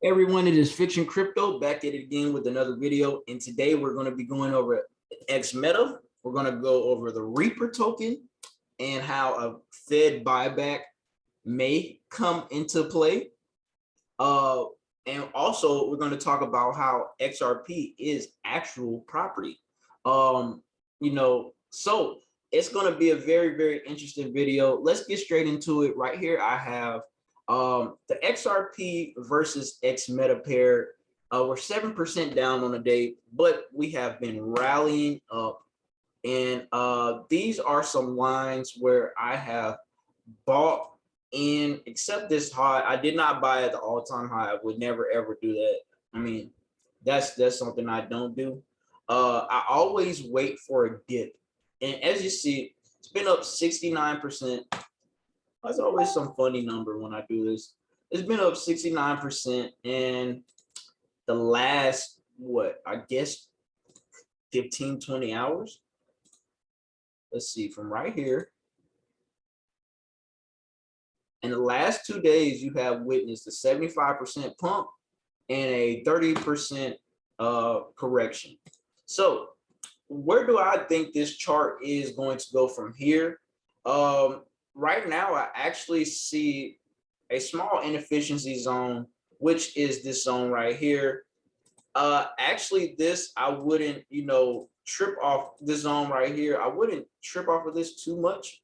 Hey everyone, it is Fiction Crypto back at it again with another video. And today we're going to be going over Xmeta. We're going to go over the Reaper token and how a Fed buyback may come into play. And also we're going to talk about how XRP is actual property. So it's going to be a very, very interesting video. Let's get straight into it. Right here, I have the XRP versus Xmeta pair. We're 7% down on the day, but we have been rallying up. And these are some lines where I have bought in, except this high. I did not buy at the all-time high. I would never ever do that. I mean, that's something I don't do. I always wait for a dip. And as you see, it's been up 69%. That's always some funny number when I do this. It's been up 69% in the last, I guess 15, 20 hours. Let's see, from right here. In the last 2 days, you have witnessed a 75% pump and a 30% correction. So where do I think this chart is going to go from here? Right now, I actually see a small inefficiency zone, which is this zone right here. Actually, this, I wouldn't, trip off this zone right here. I wouldn't trip off of this too much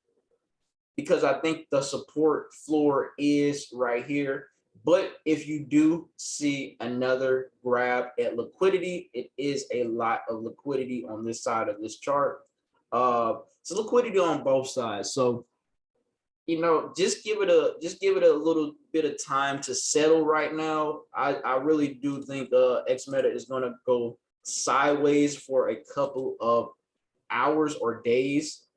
because I think the support floor is right here. But if you do see another grab at liquidity, it is a lot of liquidity on this side of this chart. It's liquidity on both sides. So just give it a little bit of time to settle right now. I really do think Xmeta is going to go sideways for a couple of hours or days,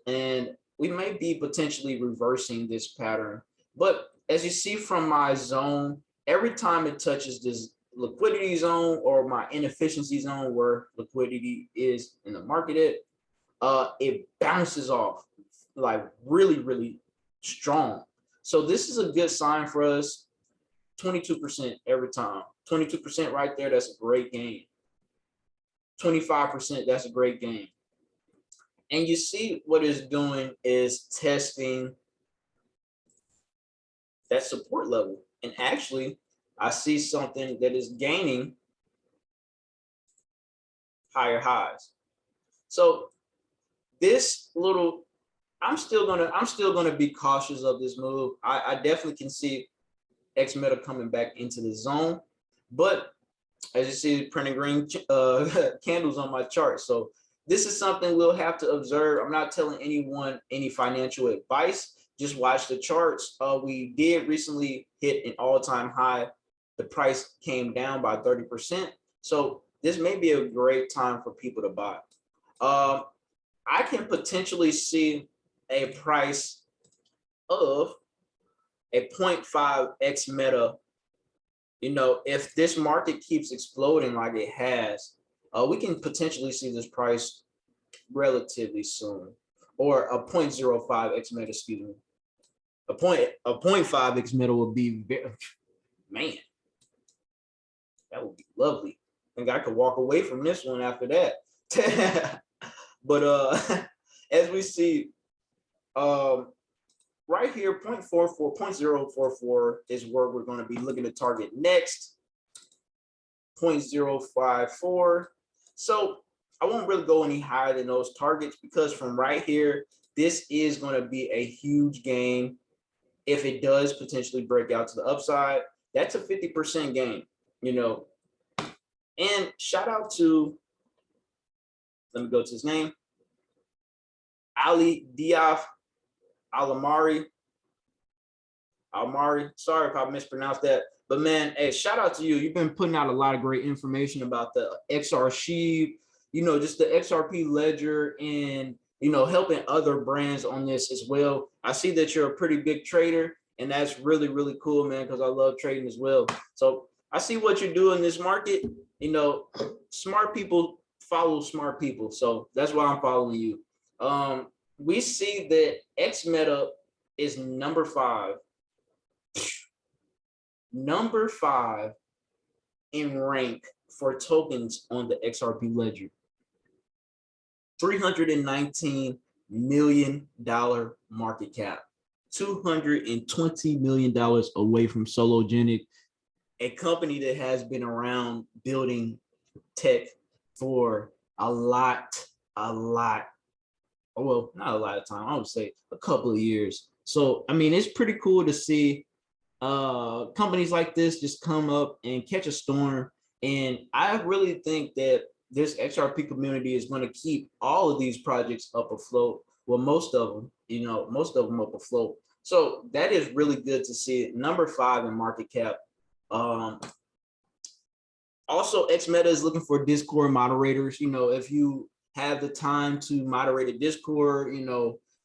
and we may be potentially reversing this pattern. But as you see from my zone, every time it touches this liquidity zone or my inefficiency zone where liquidity is in the market, it bounces off like really, really strong. So this is a good sign for us. 22% every time. 22% right there, that's a great gain. 25%, that's a great gain. And you see what it's doing is testing that support level. And actually, I see something that is gaining higher highs. So this little, I'm still gonna be cautious of this move. I definitely can see Xmeta coming back into the zone, but as you see, printing green candles on my chart. So this is something we'll have to observe. I'm not telling anyone any financial advice. Just watch the charts. We did recently hit an all-time high. The price came down by 30%. So this may be a great time for people to buy. I can potentially see a price of a 0.5 Xmeta. If this market keeps exploding like it has, we can potentially see this price relatively soon, or a 0.05 Xmeta, excuse me. A 0.5 Xmeta would be very, man, that would be lovely. I think I could walk away from this one after that. But as we see, right here, 0.44 is where we're going to be looking to target next. 0.054. So I won't really go any higher than those targets because from right here, this is going to be a huge gain. If it does potentially break out to the upside, that's a 50% gain, And shout out to, let me go to his name, Ali Diaf Almari. Sorry if I mispronounced that, but man, hey, shout out to you. You've been putting out a lot of great information about the XR sheep, just the XRP ledger, and helping other brands on this as well. I see that you're a pretty big trader, and that's really, really cool, man, because I love trading as well. So I see what you do in this market. Smart people follow smart people, so that's why I'm following you. We see that Xmeta is number 5 number 5 in rank for tokens on the XRP ledger. $319 million market cap, $220 million away from Sologenic, a company that has been around building tech for a lot, well, not a lot of time, I would say a couple of years. So, I mean, it's pretty cool to see companies like this just come up and catch a storm. And I really think that this XRP community is going to keep all of these projects up afloat. Well, most of them, most of them up afloat. So that is really good to see. Number 5 in market cap. Also, Xmeta is looking for Discord moderators. If you have the time to moderate a Discord,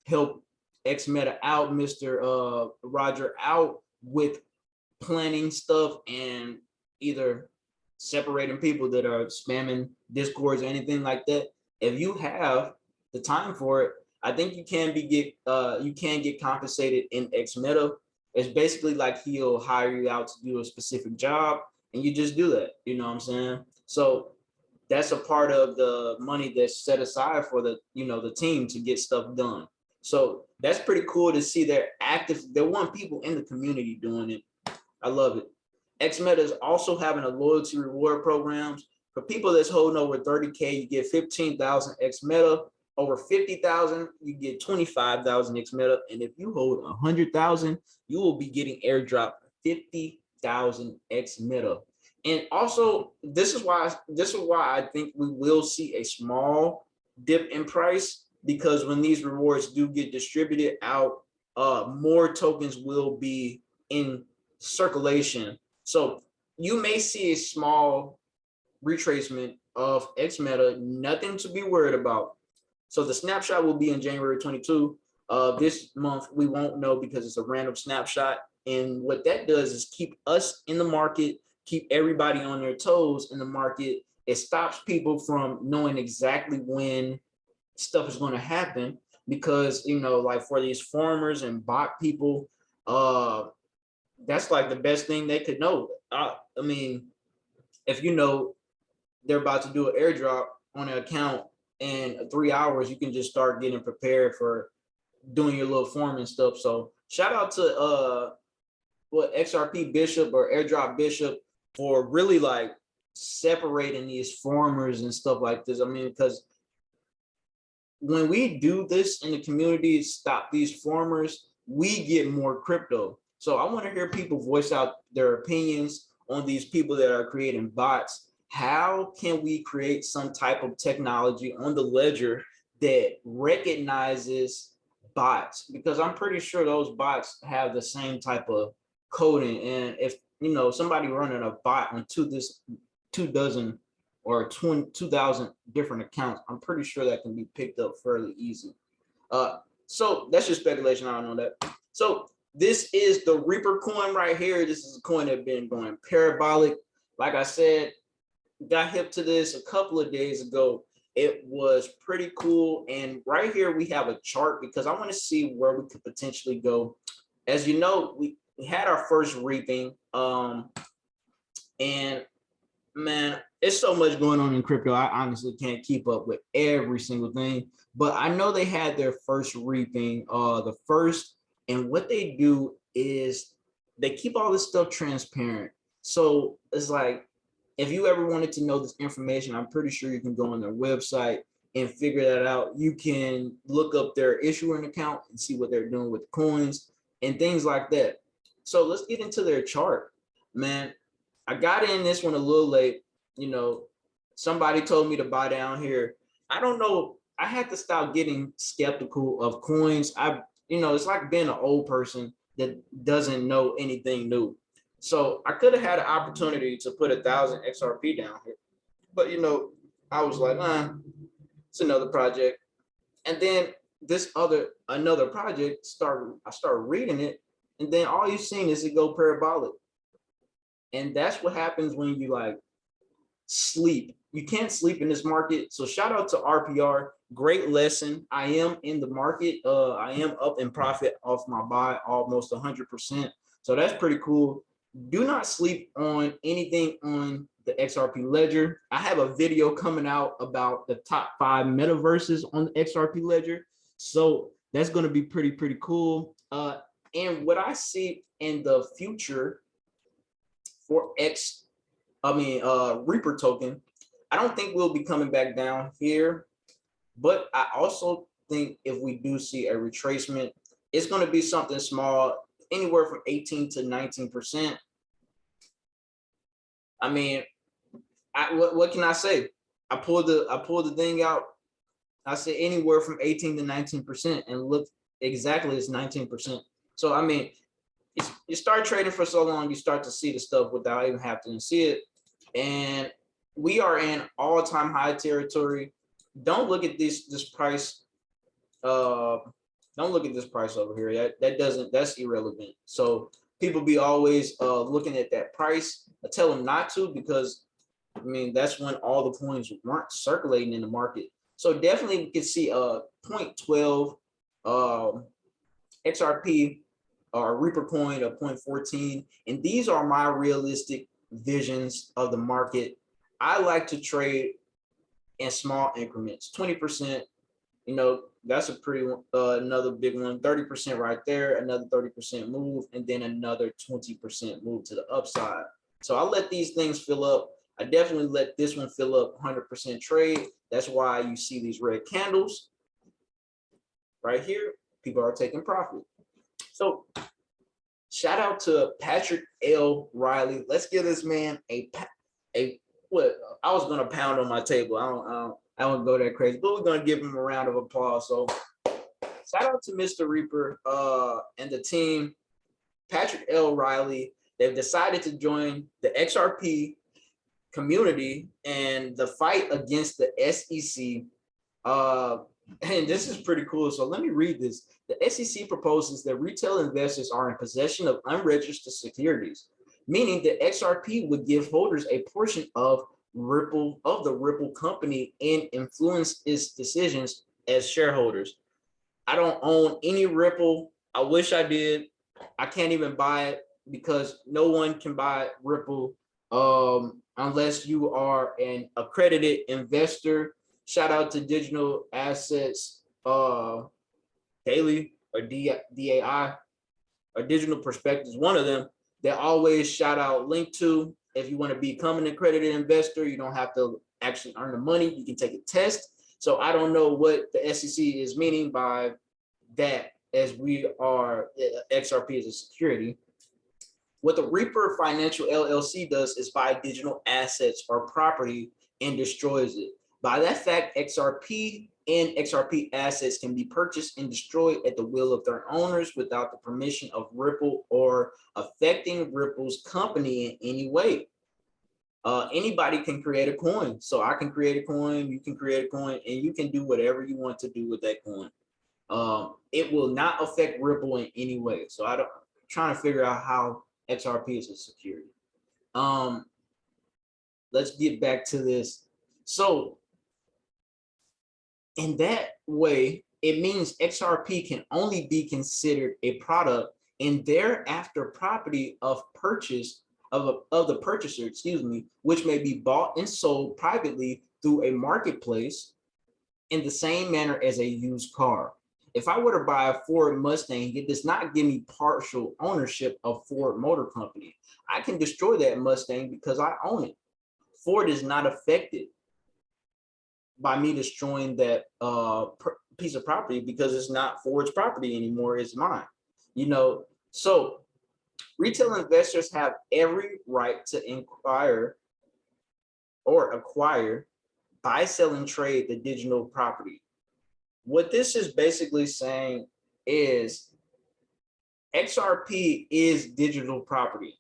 help Xmeta out, Mr. Roger out with planning stuff and either separating people that are spamming Discords or anything like that. If you have the time for it, I think you can get compensated in Xmeta. It's basically like he'll hire you out to do a specific job, and you just do that. You know what I'm saying? So that's a part of the money that's set aside for the the team to get stuff done. So that's pretty cool to see they're active. They want people in the community doing it. I love it. Xmeta is also having a loyalty reward programs. For people that's holding over 30K, you get 15,000 Xmeta. Over 50,000, you get 25,000 Xmeta. And if you hold 100,000, you will be getting airdrop 50,000 Xmeta. And also, this is why I think we will see a small dip in price, because when these rewards do get distributed out, more tokens will be in circulation. So you may see a small retracement of Xmeta, nothing to be worried about. So the snapshot will be in January 22. This month we won't know because it's a random snapshot. And what that does is keep us in the market, keep everybody on their toes in the market. It stops people from knowing exactly when stuff is going to happen, because like for these farmers and bot people, that's like the best thing they could know. I mean, if they're about to do an airdrop on an account in 3 hours, you can just start getting prepared for doing your little form and stuff. So shout out to XRP Bishop or Airdrop Bishop for really like separating these farmers and stuff like this. I mean, because when we do this in the community, stop these farmers, we get more crypto. So I want to hear people voice out their opinions on these people that are creating bots. How can we create some type of technology on the ledger that recognizes bots? Because I'm pretty sure those bots have the same type of coding. And if somebody running a bot on 2,000 or 2,000 different accounts, I'm pretty sure that can be picked up fairly easy. So that's just speculation. I don't know that. So this is the Reaper coin right here. This is a coin that's been going parabolic. Like I said, got hip to this a couple of days ago. It was pretty cool. And right here we have a chart because I want to see where we could potentially go. As you know, we had our first reaping. And man, it's so much going on in crypto. I honestly can't keep up with every single thing, but I know they had their first reaping, the first, and what they do is they keep all this stuff transparent. So it's like, if you ever wanted to know this information, I'm pretty sure you can go on their website and figure that out. You can look up their issuing account and see what they're doing with the coins and things like that. So let's get into their chart, man. I got in this one a little late. Somebody told me to buy down here. I don't know. I had to stop getting skeptical of coins. It's like being an old person that doesn't know anything new. So I could have had an opportunity to put 1,000 XRP down here, but I was like, it's another project. And then another project I started reading it, and then all you've seen is it go parabolic. And that's what happens when you like sleep. You can't sleep in this market. So shout out to RPR. Great lesson. I am in the market. I am up in profit off my buy almost 100%. So that's pretty cool. Do not sleep on anything on the XRP ledger. I have a video coming out about the top 5 metaverses on the XRP ledger. So that's going to be pretty cool. And what I see in the future for Reaper token, I don't think we'll be coming back down here, but I also think if we do see a retracement, it's going to be something small, anywhere from 18 to 19%. I mean, what can I say? I pulled the thing out. I said anywhere from 18 to 19%, and look, exactly, it's 19%. So I mean, you start trading for so long, you start to see the stuff without even having to see it. And we are in all-time high territory. Don't look at this price. Don't look at this price over here. That's irrelevant. So people be always looking at that price. I tell them not to, because I mean, that's when all the coins weren't circulating in the market. So definitely we can see 0.12 XRP or Reaper coin of 0.14. And these are my realistic visions of the market. I like to trade in small increments, 20%, you know, that's a pretty another big one. 30% right there, another 30% move, and then another 20% move to the upside. So I let these things fill up. I definitely let this one fill up 100% trade. That's why you see these red candles right here. People are taking profit. So shout out to Patrick L. Riley. Let's give this man what I was gonna pound on my table. I don't go that crazy, but we're gonna give him a round of applause. So shout out to Mr. Reaper and the team. Patrick L. Riley. They've decided to join the XRP community and the fight against the SEC. And this is pretty cool. So let me read this. The SEC proposes that retail investors are in possession of unregistered securities, meaning that XRP would give holders a portion of the Ripple company and influence its decisions as shareholders. I don't own any Ripple. I wish I did. I can't even buy it because no one can buy Ripple unless you are an accredited investor. Shout out to Digital Assets Daily or DAI or Digital Perspectives, one of them. They always shout out link to. If you want to become an accredited investor, you don't have to actually earn the money. You can take a test. So I don't know what the SEC is meaning by that, as we are XRP as a security. What the Reaper Financial LLC does is buy digital assets or property and destroys it. By that fact, XRP and XRP assets can be purchased and destroyed at the will of their owners without the permission of Ripple or affecting Ripple's company in any way. Anybody can create a coin. So I can create a coin, you can create a coin, and you can do whatever you want to do with that coin. It will not affect Ripple in any way. So I'm trying to figure out how XRP is a security. Let's get back to this. So in that way, it means XRP can only be considered a product and thereafter property of purchase of the purchaser, which may be bought and sold privately through a marketplace in the same manner as a used car. If I were to buy a Ford Mustang, it does not give me partial ownership of Ford Motor Company. I can destroy that Mustang because I own it. Ford is not affected by me destroying that piece of property because it's not Ford's property anymore, it's mine. You know, so retail investors have every right to inquire or acquire, buy, sell, and trade the digital property. What this is basically saying is XRP is digital property.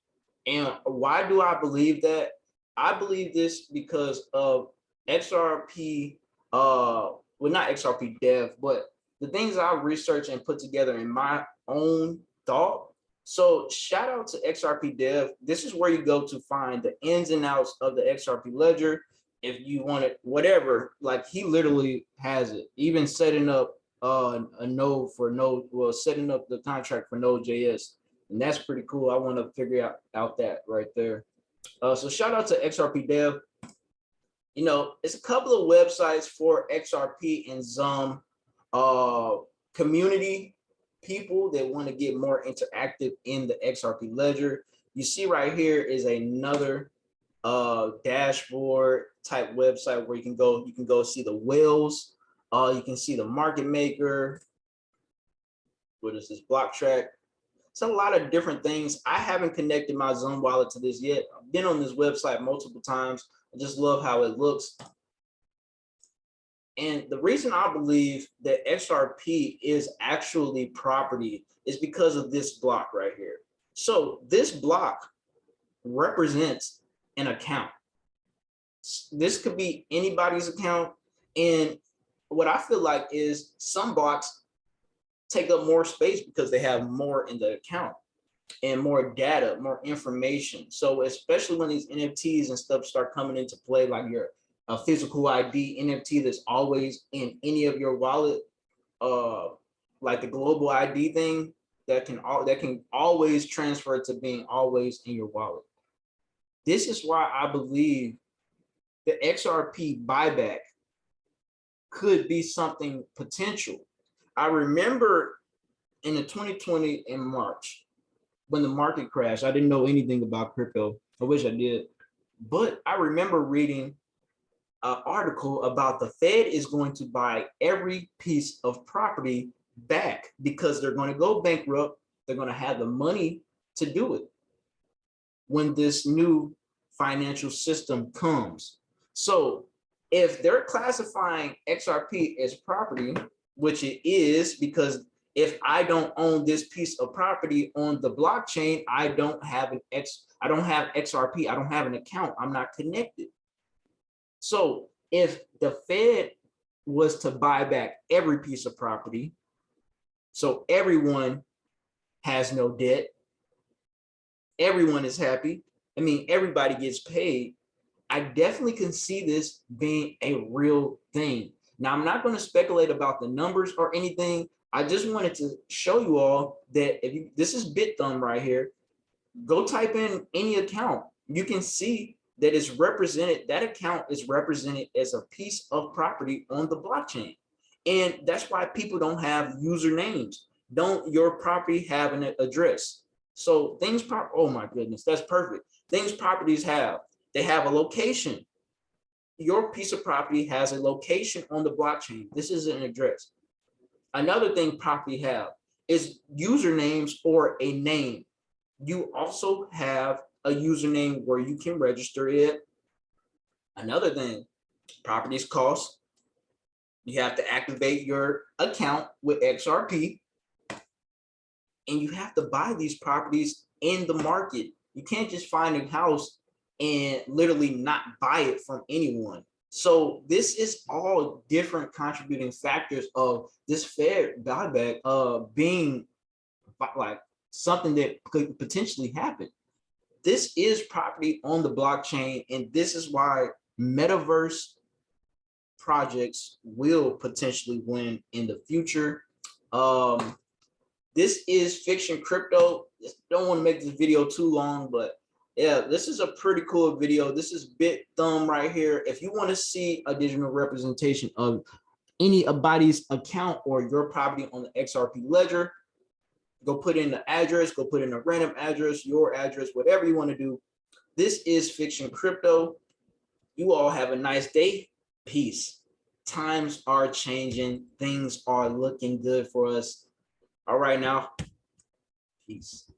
And why do I believe that? I believe this because of XRP, well, not XRP dev, but the things I researched and put together in my own thought. So shout out to XRP dev. This is where you go to find the ins and outs of the XRP ledger. If you want it, whatever, like he literally has it, even setting up a node for Node, well, setting up the contract for Node.js. And that's pretty cool. I want to figure out that right there. So shout out to XRP Dev. You know, it's a couple of websites for XRP and some community people that want to get more interactive in the XRP ledger. You see right here is another dashboard type website where you can go see the whales. You can see the market maker. What is this? Block track. It's a lot of different things. I haven't connected my Zoom wallet to this yet. I've been on this website multiple times. I just love how it looks. And the reason I believe that XRP is actually property is because of this block right here. So this block represents an account. This could be anybody's account. And what I feel like is some blocks take up more space because they have more in the account and more data, more information. So especially when these NFTs and stuff start coming into play, like a physical ID NFT that's always in any of your wallet, like the global ID thing that can always transfer to being always in your wallet. This is why I believe the XRP buyback could be something potential. I remember in the 2020 in March, when the market crashed, I didn't know anything about crypto. I wish I did. But I remember reading an article about the Fed is going to buy every piece of property back because they're going to go bankrupt. They're going to have the money to do it when this new financial system comes. So if they're classifying XRP as property, which it is, because if I don't own this piece of property on the blockchain, I don't have XRP, I don't have an account, I'm not connected. So if the Fed was to buy back every piece of property, so everyone has no debt, everyone is happy, I mean, everybody gets paid, I definitely can see this being a real thing. Now, I'm not going to speculate about the numbers or anything. I just wanted to show you all that this is BitThumb right here. Go type in any account. You can see that it's represented, that account is represented as a piece of property on the blockchain. And that's why people don't have usernames. Don't your property have an address? So things, oh my goodness, that's perfect. Things properties have, they have a location. Your piece of property has a location on the blockchain. This is an address. Another thing property have is usernames or a name. You also have a username where you can register it. Another thing, properties cost. You have to activate your account with XRP. And you have to buy these properties in the market. You can't just find a house and literally not buy it from anyone. So this is all different contributing factors of this Fed buyback being like something that could potentially happen. This is property on the blockchain, and this is why metaverse projects will potentially win in the future. This is Fiction Crypto. Don't want to make this video too long, but yeah, this is a pretty cool video. This is BitThumb right here. If you want to see a digital representation of anybody's account or your property on the XRP ledger, go put in the address, go put in a random address, your address, whatever you want to do. This is Fiction Crypto. You all have a nice day. Peace. Times are changing. Things are looking good for us. All right now. Peace.